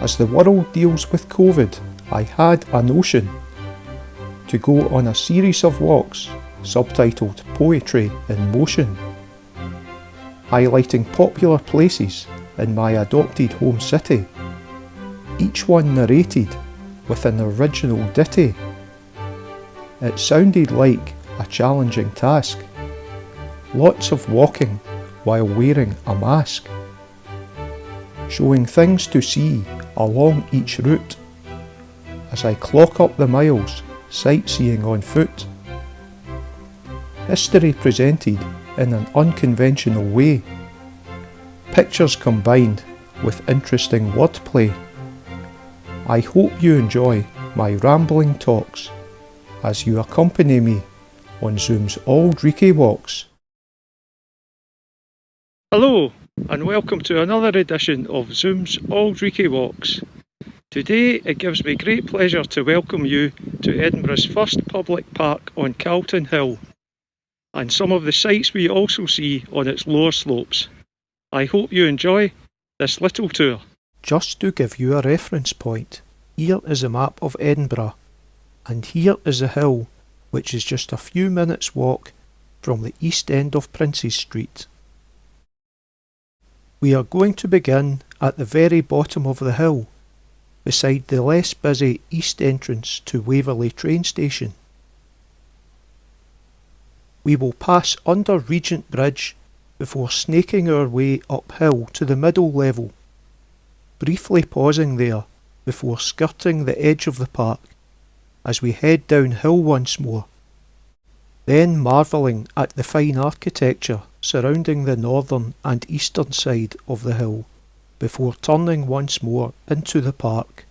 As the world deals with COVID, I had a notion to go on a series of walks subtitled Poetry in Motion, highlighting popular places in my adopted home city, each one narrated with an original ditty. It sounded like a challenging task, lots of walking while wearing a mask, showing things to see along each route, as I clock up the miles sightseeing on foot. History presented in an unconventional way, pictures combined with interesting wordplay. I hope you enjoy my rambling talks as you accompany me on Zoom's Auld Reekie Walks. Hello and welcome to another edition of Zoom's Auld Reekie Walks. Today it gives me great pleasure to welcome you to Edinburgh's first public park on Calton Hill, and some of the sights we also see on its lower slopes. I hope you enjoy this little tour. Just to give you a reference point, here is a map of Edinburgh, and here is the hill, which is just a few minutes' walk from the east end of Princes Street. We are going to begin at the very bottom of the hill, beside the less busy east entrance to Waverley train station. We will pass under Regent Bridge before snaking our way uphill to the middle level, briefly pausing there before skirting the edge of the park as we head downhill once more, then marvelling at the fine architecture surrounding the northern and eastern side of the hill before turning once more into the park,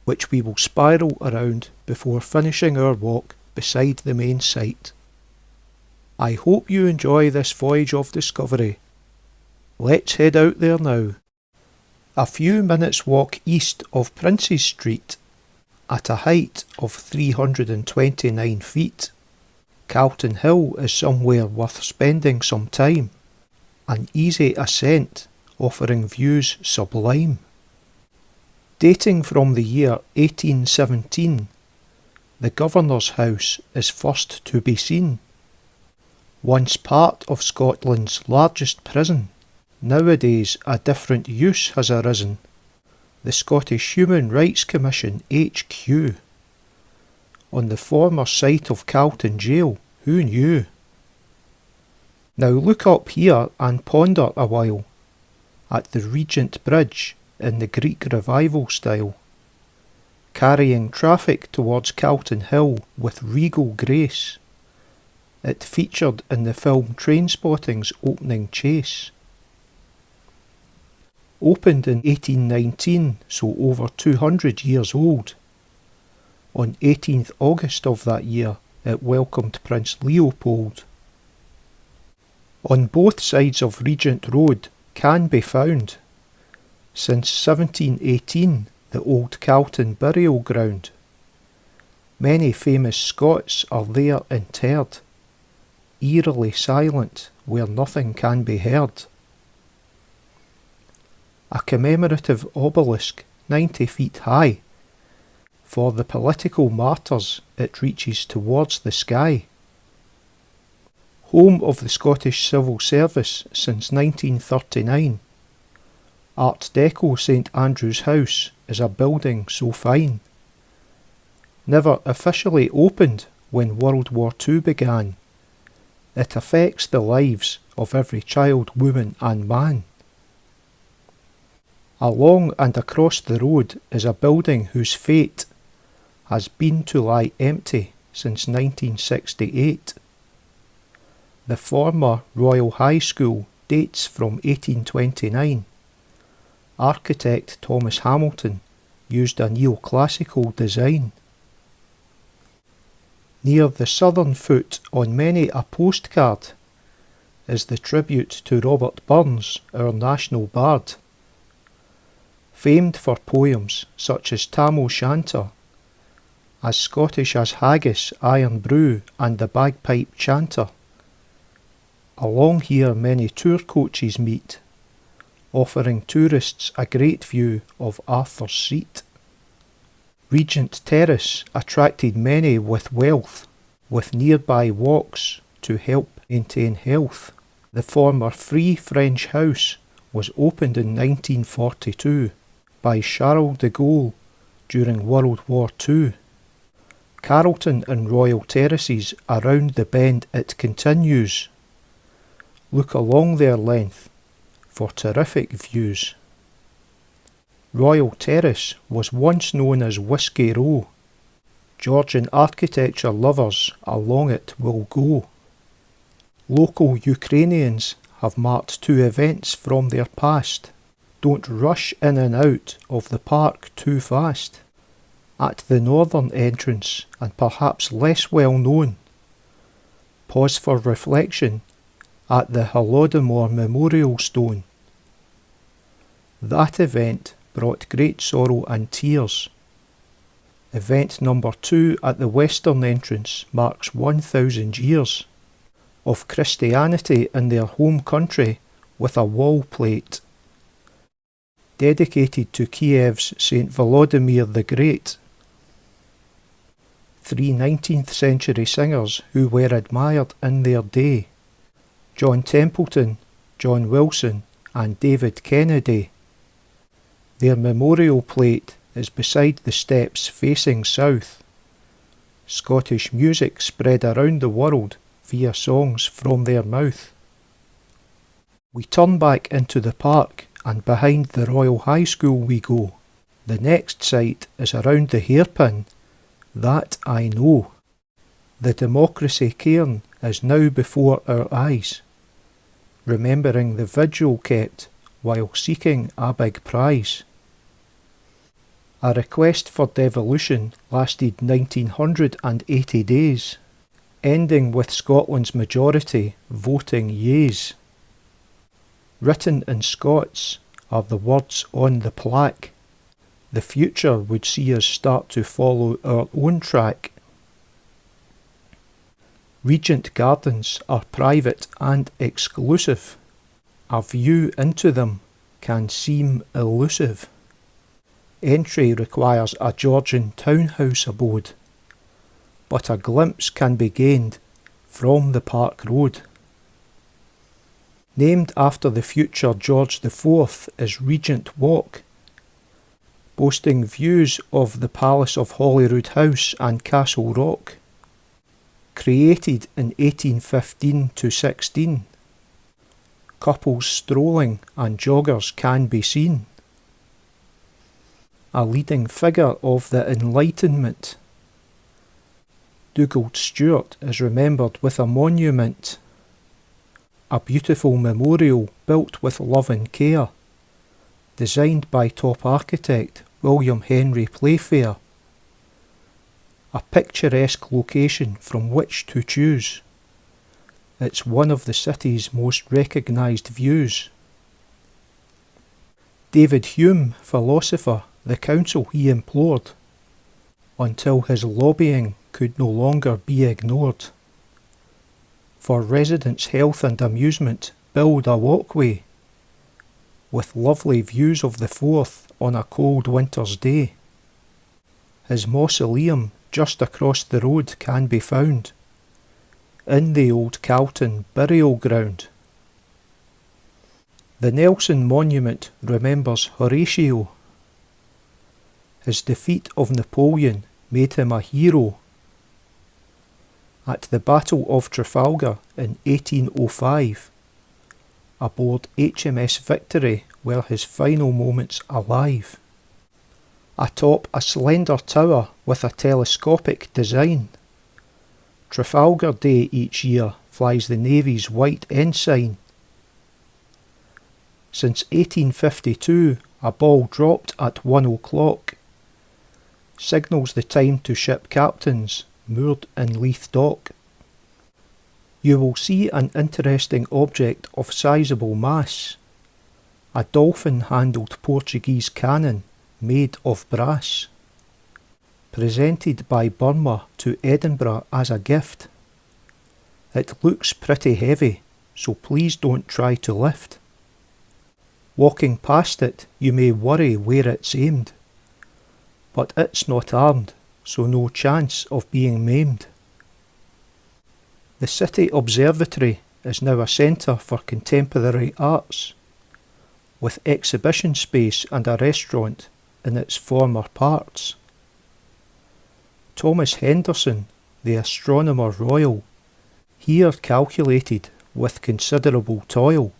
which we will spiral around before finishing our walk beside the main site. I hope you enjoy this voyage of discovery. Let's head out there now. A few minutes walk east of Princes Street, at a height of 329 feet, Calton Hill is somewhere worth spending some time, an easy ascent offering views sublime. Dating from the year 1817, the Governor's House is first to be seen. Once part of Scotland's largest prison, nowadays a different use has arisen, the Scottish Human Rights Commission HQ. On the former site of Calton Jail, who knew? Now look up here and ponder a while at the Regent Bridge in the Greek Revival style, carrying traffic towards Calton Hill with regal grace. It featured in the film Trainspotting's opening chase. Opened in 1819, so over 200 years old. On 18th August of that year, it welcomed Prince Leopold. On both sides of Regent Road can be found, since 1718, the old Calton burial ground. Many famous Scots are there interred, eerily silent where nothing can be heard. A commemorative obelisk 90 feet high, for the political martyrs it reaches towards the sky. Home of the Scottish Civil Service since 1939, Art Deco St Andrew's House is a building so fine. Never officially opened when World War II began, it affects the lives of every child, woman and man. Along and across the road is a building whose fate has been to lie empty since 1968. The former Royal High School dates from 1829. Architect Thomas Hamilton used a neoclassical design. Near the southern foot on many a postcard is the tribute to Robert Burns, our national bard. Famed for poems such as Tam O'Shanter, as Scottish as Haggis, Iron Brew and the Bagpipe Chanter. Along here many tour coaches meet, offering tourists a great view of Arthur's Seat. Regent Terrace attracted many with wealth, with nearby walks to help maintain health. The former Free French House was opened in 1942 by Charles de Gaulle during World War II. Carlton and Royal Terraces around the bend it continues. Look along their length for terrific views. Royal Terrace was once known as Whiskey Row. Georgian architecture lovers along it will go. Local Ukrainians have marked two events from their past. Don't rush in and out of the park too fast. At the northern entrance, and perhaps less well known, pause for reflection at the Holodomor memorial stone. That event brought great sorrow and tears. Event number 2 at the western entrance marks 1,000 years of Christianity in their home country with a wall plate dedicated to Kiev's St. Wolodymyr the Great. 3 19th century singers who were admired in their day: John Templeton, John Wilson and David Kennedy. Their memorial plate is beside the steps facing south. Scottish music spread around the world via songs from their mouth. We turn back into the park and behind the Royal High School we go. The next site is around the hairpin, that I know. The democracy cairn is now before our eyes, remembering the vigil kept while seeking a big prize. A request for devolution lasted 1980 days, ending with Scotland's majority voting yeas. Written in Scots are the words on the plaque. The future would see us start to follow our own track. Regent Gardens are private and exclusive. A view into them can seem elusive. Entry requires a Georgian townhouse abode, but a glimpse can be gained from the Park Road. Named after the future George IV is Regent Walk, boasting views of the Palace of Holyrood House and Castle Rock. Created in 1815-16, couples strolling and joggers can be seen. A leading figure of the Enlightenment, Dugald Stewart is remembered with a monument. A beautiful memorial built with love and care, designed by top architect William Henry Playfair. A picturesque location from which to choose. It's one of the city's most recognised views. David Hume, philosopher, the council he implored, until his lobbying could no longer be ignored. For residents' health and amusement, build a walkway, with lovely views of the Forth on a cold winter's day. His mausoleum just across the road can be found, in the old Calton burial ground. The Nelson Monument remembers Horatio. His defeat of Napoleon made him a hero. At the Battle of Trafalgar in 1805, aboard HMS Victory were his final moments alive. Atop a slender tower with a telescopic design, Trafalgar Day each year flies the Navy's white ensign. Since 1852, a ball dropped at 1 o'clock signals the time to ship captains moored in Leith Dock. You will see an interesting object of sizable mass, a dolphin-handled Portuguese cannon made of brass, presented by Burma to Edinburgh as a gift. It looks pretty heavy, so please don't try to lift. Walking past it, you may worry where it's aimed, but it's not armed, so no chance of being maimed. The City Observatory is now a centre for contemporary arts, with exhibition space and a restaurant in its former parts. Thomas Henderson, the astronomer royal, here calculated with considerable toil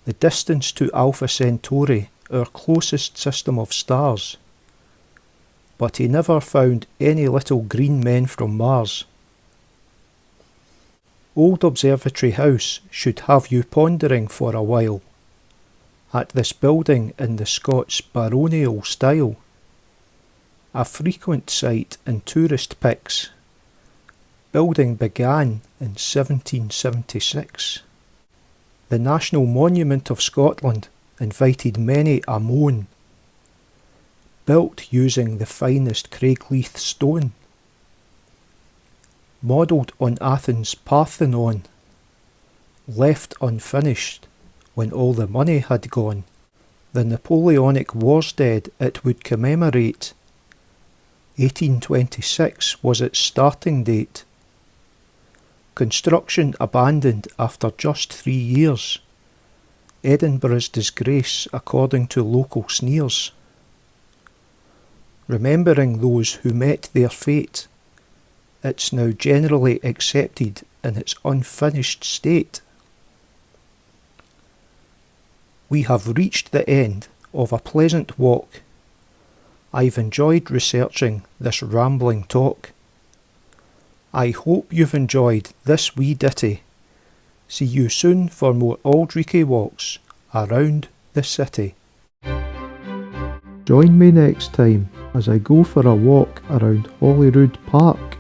the distance to Alpha Centauri, our closest system of stars, but he never found any little green men from Mars. Old Observatory House should have you pondering for a while at this building in the Scots baronial style, a frequent sight in tourist pics. Building began in 1776. The National Monument of Scotland invited many a moan. Built using the finest Craigleith stone, modelled on Athens' Parthenon, left unfinished when all the money had gone. The Napoleonic Wars dead it would commemorate. 1826 was its starting date. Construction abandoned after just 3 years. Edinburgh's disgrace according to local sneers. Remembering those who met their fate, it's now generally accepted in its unfinished state. We have reached the end of a pleasant walk. I've enjoyed researching this rambling talk. I hope you've enjoyed this wee ditty. See you soon for more Auld Reekie walks around the city. Join me next time as I go for a walk around Holyrood Park.